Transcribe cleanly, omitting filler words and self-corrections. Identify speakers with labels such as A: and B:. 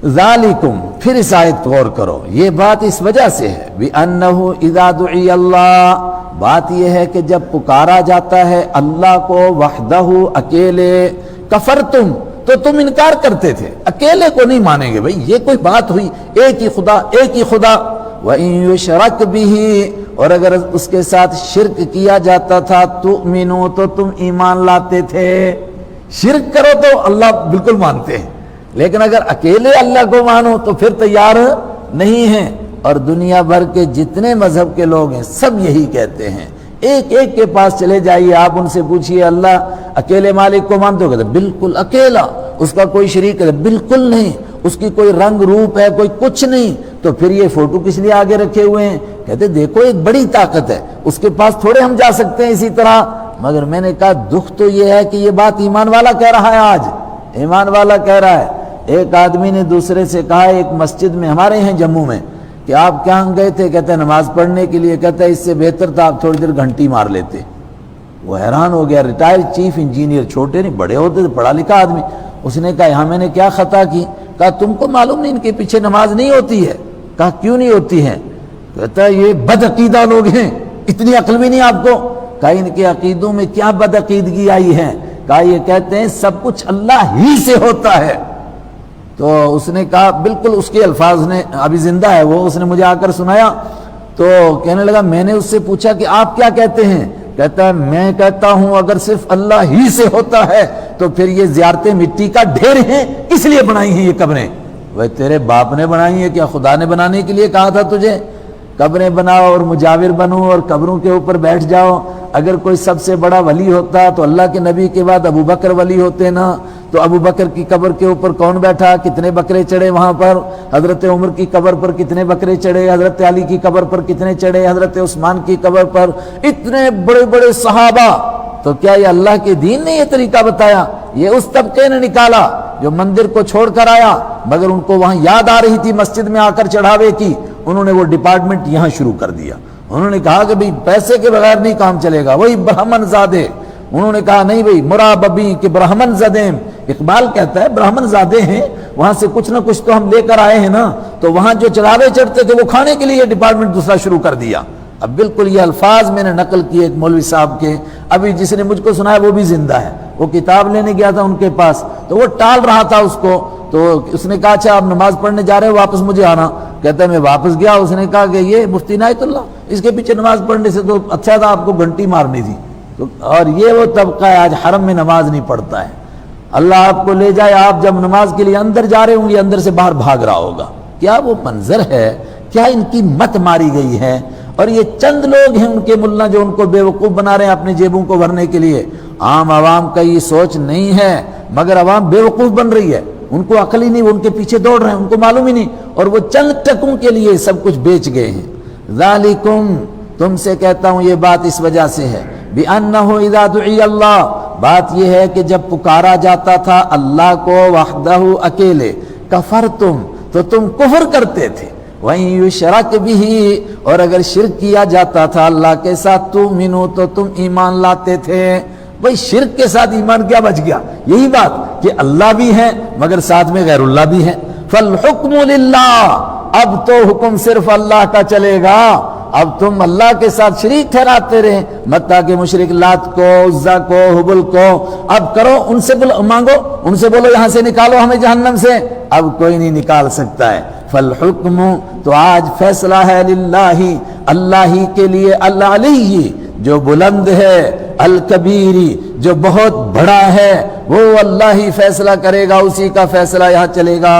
A: ذالکم، پھر اس آیت غور کرو، یہ بات اس وجہ سے ہے بِأَنَّهُ اِذَا دُعِيَ اللَّهُ، بات یہ ہے کہ جب پکارا جاتا ہے اللہ کو وحدہ اکیلے، کفرتم، تو تم انکار کرتے تھے، اکیلے کو نہیں مانیں گے بھئی، یہ کوئی بات ہوئی، ایک ہی خدا، ایک ہی خدا، وَإِن يُشْرَكْ بِهِ، اور اگر اس کے ساتھ شرک کیا جاتا تھا تُؤْمِنُوا، تو تم ایمان لاتے تھے، شرک کرو تو اللہ بالکل مانتے ہیں، لیکن اگر اکیلے اللہ کو مانو تو پھر تیار نہیں ہیں۔ اور دنیا بھر کے جتنے مذہب کے لوگ ہیں سب یہی کہتے ہیں، ایک ایک کے پاس چلے جائیے، آپ ان سے پوچھئے اللہ اکیلے مالک کو مانتے ہو، کہتے ہیں بالکل اکیلا، اس کا کوئی شریک ہے بالکل نہیں، اس کی کوئی رنگ روپ ہے کوئی کچھ نہیں، تو پھر یہ فوٹو کس لیے آگے رکھے ہوئے ہیں؟ کہتے دیکھو ایک بڑی طاقت ہے، اس کے پاس تھوڑے ہم جا سکتے ہیں اسی طرح۔ مگر میں نے کہا دکھ تو یہ ہے کہ یہ بات ایمان والا کہہ رہا ہے، آج ایمان والا کہہ رہا ہے۔ ایک آدمی نے دوسرے سے کہا ایک مسجد میں ہمارے ہیں جموں میں کہ آپ کہاں گئے تھے؟ کہتے ہیں نماز پڑھنے کے لیے۔ کہتا ہے اس سے بہتر تھا آپ تھوڑی دیر گھنٹی مار لیتے۔ وہ حیران ہو گیا، ریٹائرڈ چیف انجینئر، چھوٹے نہیں بڑے ہوتے تھے، پڑھا لکھا آدمی۔ اس نے کہا یہاں میں نے کیا خطا کی؟ کہا تم کو معلوم نہیں ان کے پیچھے نماز نہیں ہوتی ہے؟ کہا کیوں نہیں ہوتی ہے؟ کہتا ہے یہ بد عقیدہ لوگ ہیں، اتنی عقل بھی نہیں آپ کو؟ کہا ان کے عقیدوں میں کیا بد عقیدگی آئی ہے؟ کہا یہ کہتے ہیں سب کچھ اللہ ہی سے ہوتا ہے۔ تو اس نے کہا بالکل اس کے الفاظ نے، ابھی زندہ ہے وہ، اس نے مجھے آ کر سنایا، تو کہنے لگا میں نے اس سے پوچھا کہ آپ کیا کہتے ہیں؟ کہتا ہے میں کہتا ہوں اگر صرف اللہ ہی سے ہوتا ہے تو پھر یہ زیارتیں مٹی کا ڈھیر ہیں، اس لیے بنائی ہیں یہ قبریں۔ وہ تیرے باپ نے بنائی ہیں کیا خدا نے بنانے کے لیے کہا تھا تجھے؟ قبریں بناؤ اور مجاور بنو اور قبروں کے اوپر بیٹھ جاؤ۔ اگر کوئی سب سے بڑا ولی ہوتا تو اللہ کے نبی کے بعد ابو بکر ولی ہوتے نا، تو ابو بکر کی قبر کے اوپر کون بیٹھا؟ کتنے بکرے چڑھے وہاں پر؟ حضرت عمر کی قبر پر کتنے بکرے چڑھے؟ حضرت علی کی قبر پر کتنے چڑھے؟ حضرت عثمان کی قبر پر اتنے بڑے بڑے صحابہ۔ تو کیا یہ اللہ کے دین نے یہ طریقہ بتایا؟ یہ اس طبقے نے نکالا جو مندر کو چھوڑ کر آیا، مگر ان کو وہاں یاد آ رہی تھی مسجد میں آ کر چڑھاوے کی، انہوں نے وہ ڈپارٹمنٹ یہاں شروع کر دیا۔ انہوں نے کہا کہ بھئی پیسے کے بغیر نہیں کام چلے گا، وہی برہمن زادے۔ انہوں نے کہا نہیں بھئی مراببی کہ برہمن زدیم، اقبال کہتا ہے برہمن زادے ہیں، وہاں سے کچھ نہ کچھ تو ہم لے کر آئے ہیں نا، تو وہاں جو چڑھاوے چڑھتے تھے وہ کھانے کے لیے یہ ڈپارٹمنٹ دوسرا شروع کر دیا۔ اب بالکل یہ الفاظ میں نے نقل کیے ایک مولوی صاحب کے، ابھی جس نے مجھ کو سنایا وہ بھی زندہ ہے، وہ کتاب لینے گیا تھا ان کے پاس تو وہ ٹال رہا تھا اس کو، تو اس نے کہا اچھا آپ نماز پڑھنے جا رہے ہو واپس مجھے آنا۔ کہتا ہے میں واپس گیا، اس نے کہا کہ یہ مفتی عنایت اللہ، اس کے پیچھے نماز پڑھنے سے تو اچھا تھا آپ کو گھنٹی مارنی تھی۔ اور یہ وہ طبقہ ہے آج حرم میں نماز نہیں پڑھتا ہے۔ اللہ آپ کو لے جائے، آپ جب نماز کے لیے اندر جا رہے ہوں گے اندر سے باہر بھاگ رہا ہوگا۔ کیا وہ منظر ہے؟ کیا ان کی مت ماری گئی ہے؟ اور یہ چند لوگ ہیں ان کے ملا جو ان کو بیوقوف بنا رہے ہیں اپنے جیبوں کو بھرنے کے لیے۔ عام عوام کا یہ سوچ نہیں ہے، مگر عوام بیوقوف بن رہی ہے، ان کو عقل ہی نہیں، وہ ان کے پیچھے دوڑ رہے ہیں، ان کو معلوم ہی نہیں، اور وہ چند ٹکوں کے لیے سب کچھ بیچ گئے ہیں۔ ذالکم، تم سے کہتا ہوں یہ بات اس وجہ سے ہے، بِأَنَّهُ إِذَا دُعِيَ اللَّهُ، بات یہ ہے کہ جب پکارا جاتا تھا اللہ کو وحدہ اکیلے، کفرتم، تو تم کفر کرتے تھے، وَإِن يُشْرَكْ بِهِ، اور اگر شرک کیا جاتا تھا اللہ کے ساتھ تُؤْمِنُوا، تو تم ایمان لاتے تھے۔ بھئی شرک کے ساتھ ایمان کیا بچ گیا؟ یہی بات کہ اللہ بھی ہے مگر ساتھ میں غیر اللہ بھی ہے۔ فَالْحُكْمُ لِلَّهِ، اب تو حکم صرف اللہ کا چلے گا۔ اب تم اللہ کے ساتھ شریک ٹھہراتے رہے، متا کہ مشرک لات کو، عزا کو، حبل کو، اب کرو ان سے مانگو، ان سے بولو یہاں سے نکالو ہمیں جہنم سے، اب کوئی نہیں نکال سکتا ہے۔ فالحکم، تو آج فیصلہ ہے للہ، اللہ ہی کے لیے، العلی جو بلند ہے، الکبیری جو بہت بڑا ہے، وہ اللہ ہی فیصلہ کرے گا، اسی کا فیصلہ یہاں چلے گا۔